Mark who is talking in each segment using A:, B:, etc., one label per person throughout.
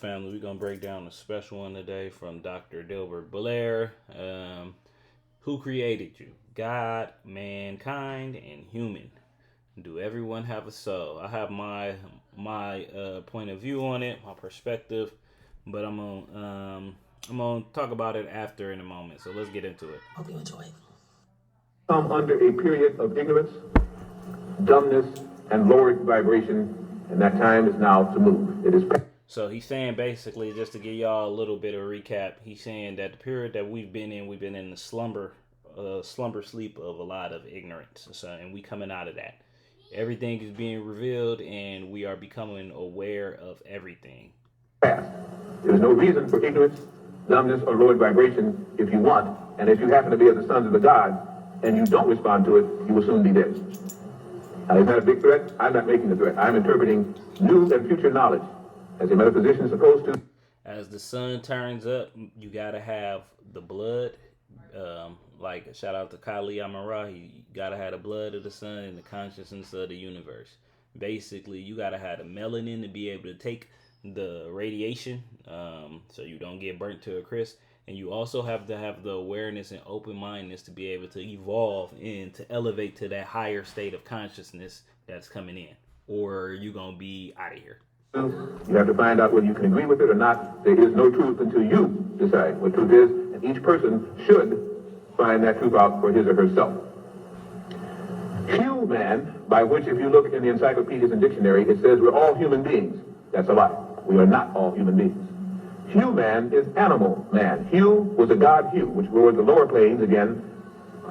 A: family. We're going to break down a special one today from Dr. Delbert Blair. Who created you? God, mankind, and human. Do everyone have a soul? I have my point of view on it, my perspective, but I'm gonna talk about it after in a moment. So let's get into it.
B: Hope you enjoy it.
C: Come under a period of ignorance, dumbness, and lowered vibration, and that time is now to move. It is.
A: So he's saying basically, just to give y'all a little bit of recap, he's saying that the period that we've been in the slumber sleep of a lot of ignorance. So, and we coming out of that. Everything is being revealed, and we are becoming aware of everything.
C: There is no reason for ignorance, dumbness, or lowered vibration if you want, and if you happen to be of the sons of the gods, and you don't respond to it, you will soon be dead. Now, is that a big threat? I'm not making a threat. I'm interpreting new and future knowledge as a metaphysician is supposed to.
A: As the sun turns up, you gotta have the blood. Like shout out to Kali Amara, you gotta have the blood of the sun and the consciousness of the universe. Basically, you gotta have the melanin to be able to take the radiation, so you don't get burnt to a crisp. And you also have to have the awareness and open-mindedness to be able to evolve and to elevate to that higher state of consciousness that's coming in, or you're gonna be out of here.
C: You have to find out whether you can agree with it or not. There is no truth until you decide what truth is, and each person should find that truth out for his or herself. HUE-Man, by which if you look in the encyclopedias and dictionary, it says we're all human beings. That's a lie. We are not all human beings. HUE-Man is animal man. Hue was a god Hue, which ruled the lower plains again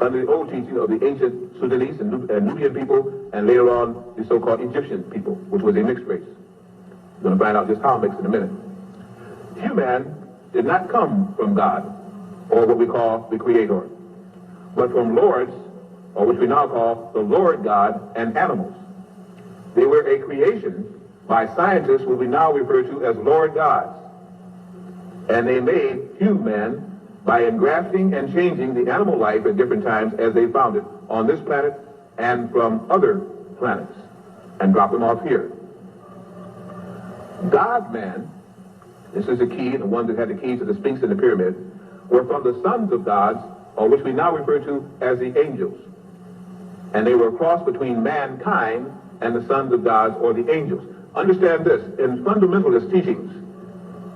C: under the old teaching of the ancient Sudanese and Nubian people, and later on the so-called Egyptian people, which was a mixed race. We're going to find out just how mixed in a minute. HUE-Man did not come from God, or what we call the Creator, but from lords, or which we now call the Lord God, and animals. They were a creation by scientists who we now refer to as Lord Gods. And they made HUE-Man by engrafting and changing the animal life at different times as they found it on this planet and from other planets, and drop them off here. God-man, this is the key, and the ones that had the keys to the Sphinx and the pyramid, were from the sons of gods, or which we now refer to as the angels. And they were a cross between mankind and the sons of gods, or the angels. Understand this, in fundamentalist teachings,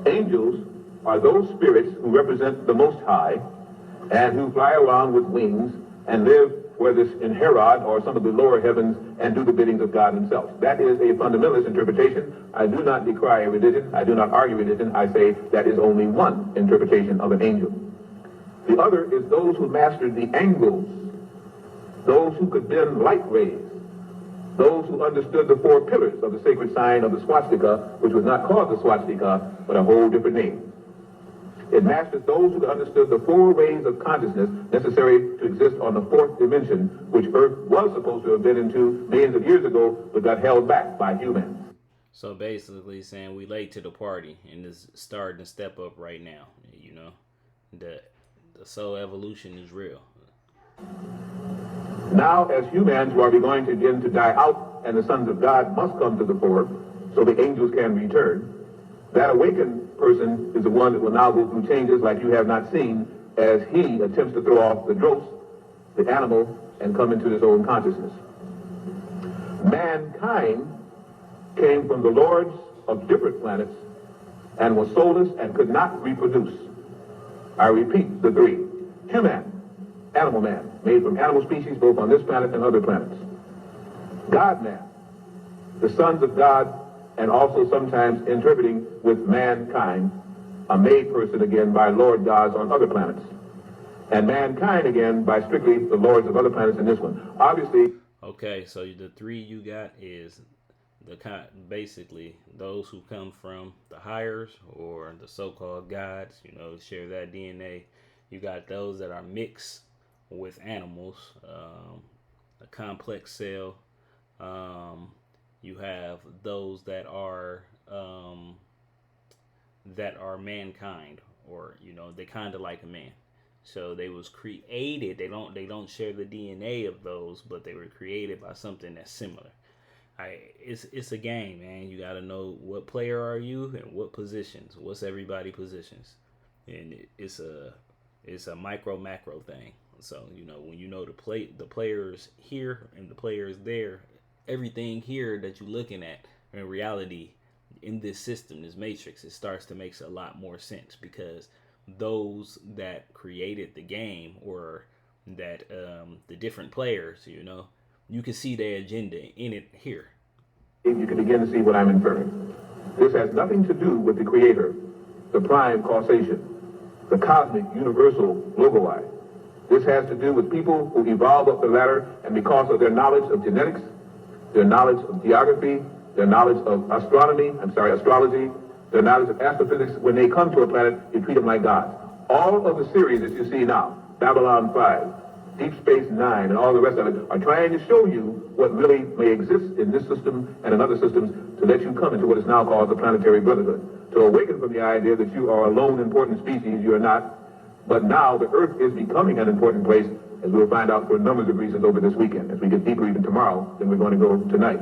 C: angels are those spirits who represent the Most High and who fly around with wings and live, whether it's in Herod or some of the lower heavens, and do the biddings of God himself. That is a fundamentalist interpretation. I do not decry a religion. I do not argue religion. I say that is only one interpretation of an angel. The other is those who mastered the angles, those who could bend light rays, those who understood the four pillars of the sacred sign of the swastika, which was not called the swastika, but a whole different name. It mastered those who understood the four ways of consciousness necessary to exist on the fourth dimension, which Earth was supposed to have been into millions of years ago, but got held back by humans.
A: So basically saying we late to the party and is starting to step up right now. You know, the soul evolution is real.
C: Now, as humans who are going to begin to die out, and the sons of God must come to the fore, so the angels can return, that awakened person is the one that will now go through changes like you have not seen as he attempts to throw off the dross, the animal, and come into his own consciousness. Mankind came from the lords of different planets and was soulless and could not reproduce. I repeat the three. HUE-Man, animal man, made from animal species both on this planet and other planets. God-man, the sons of God, and also sometimes interpreting with mankind, a made person again by Lord gods on other planets. And mankind again by strictly the lords of other planets in this one. Obviously.
A: Okay, so the three you got is basically those who come from the hires or the so-called gods, you know, share that DNA. You got those that are mixed with animals, a complex cell. You have those that are mankind, or you know, they kind of like a man. So they was created. They don't share the DNA of those, but they were created by something that's similar. It's a game, man. You got to know what player are you and what positions. What's everybody positions, and it's a micro macro thing. So when you know the players here and the players there, everything here that you're looking at in reality in this system, this matrix, it starts to make a lot more sense because those that created the game or that the different players, you can see their agenda in it here.
C: You can begin to see what I'm inferring. This has nothing to do with the creator, the prime causation, the cosmic universal logoi. This has to do with people who evolved up the ladder, and because of their knowledge of genetics, their knowledge of geography, their knowledge of astrology, their knowledge of astrophysics, when they come to a planet, they treat them like gods. All of the series that you see now, Babylon 5, Deep Space Nine, and all the rest of it, are trying to show you what really may exist in this system and in other systems to let you come into what is now called the planetary brotherhood. To awaken from the idea that you are a lone important species, you are not. But now the Earth is becoming an important place, as we'll find out for a number of reasons over this weekend. As we get deeper even tomorrow than we're going to go tonight.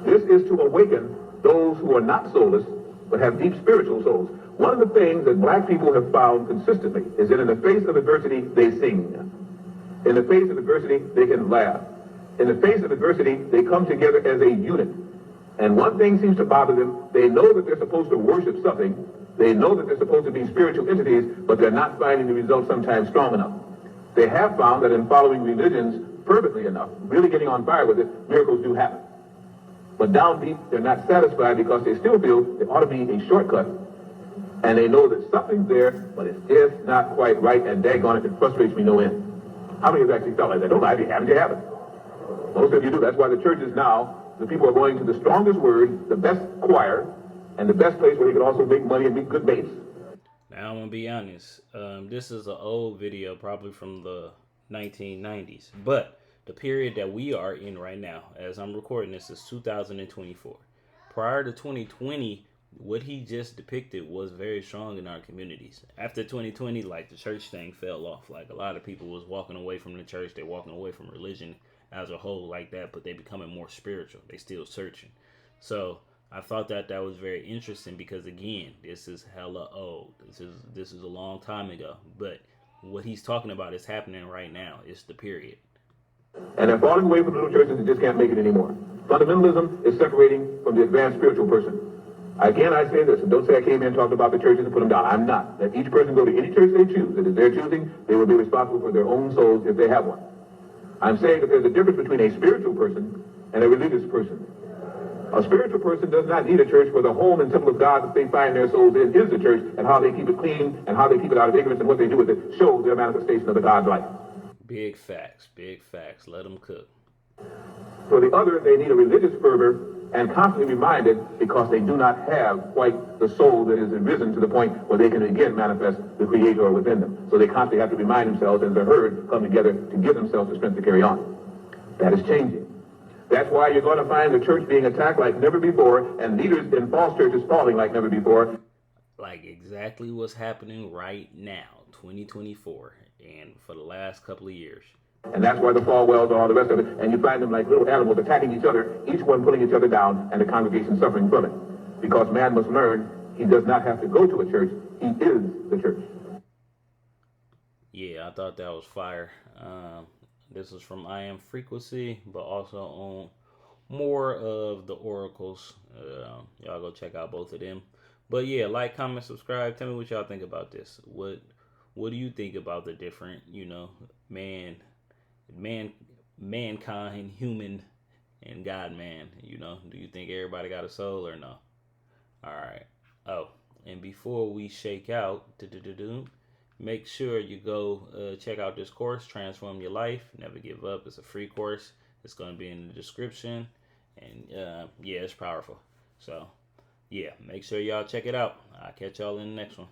C: This is to awaken those who are not soulless, but have deep spiritual souls. One of the things that black people have found consistently is that in the face of adversity, they sing. In the face of adversity, they can laugh. In the face of adversity, they come together as a unit. And one thing seems to bother them. They know that they're supposed to worship something. They know that they're supposed to be spiritual entities, but they're not finding the results sometimes strong enough. They have found that in following religions fervently enough, really getting on fire with it, miracles do happen. But down deep, they're not satisfied because they still feel there ought to be a shortcut. And they know that something's there, but it's just not quite right, and daggone it frustrates me no end. How many of you actually felt like that? Don't lie, if you haven't, you haven't. Most of you do. That's why the churches now, the people are going to the strongest word, the best choir, and the best place where they can also make money and meet good mates.
A: Now I'm gonna be honest. This is an old video, probably from the 1990s, but the period that we are in right now, as I'm recording this, is 2024. Prior to 2020, what he just depicted was very strong in our communities. After 2020, like the church thing fell off. Like a lot of people was walking away from the church. They're walking away from religion as a whole like that, but they becoming more spiritual. They still searching. So I thought that was very interesting because again, this is hella old. This is a long time ago. But what he's talking about is happening right now. It's the period.
C: And they're falling away from the little churches and just can't make it anymore. Fundamentalism is separating from the advanced spiritual person. Again, I say this, and don't say I came in and talked about the churches and put them down. I'm not. Let each person go to any church they choose. It is their choosing. They will be responsible for their own souls if they have one. I'm saying that there's a difference between a spiritual person and a religious person. A spiritual person does not need a church, for the home and temple of God that they find their souls in is the church, and how they keep it clean and how they keep it out of ignorance and what they do with it shows their manifestation of the God's life.
A: Big facts, big facts. Let them cook.
C: For the other, they need a religious fervor and constantly reminded because they do not have quite the soul that is arisen to the point where they can again manifest the Creator within them. So they constantly have to remind themselves as a herd come together to give themselves the strength to carry on. That is changing. That's why you're going to find the church being attacked like never before and leaders in false churches falling like never before.
A: Like exactly what's happening right now, 2024, and for the last couple of years.
C: And that's why the Falwells and all the rest of it, and you find them like little animals attacking each other, each one pulling each other down, and the congregation suffering from it. Because man must learn he does not have to go to a church, he is the church.
A: Yeah, I thought that was fire. This is from I Am Frequency, but also on more of the oracles. Y'all go check out both of them. But yeah, like, comment, subscribe. Tell me what y'all think about this. What do you think about the different, mankind, human, and God man? Do you think everybody got a soul or no? All right. Oh, and before we shake out, make sure you go check out this course, Transform Your Life, Never Give Up. It's a free course. It's going to be in the description. And yeah, it's powerful. So yeah, make sure y'all check it out. I'll catch y'all in the next one.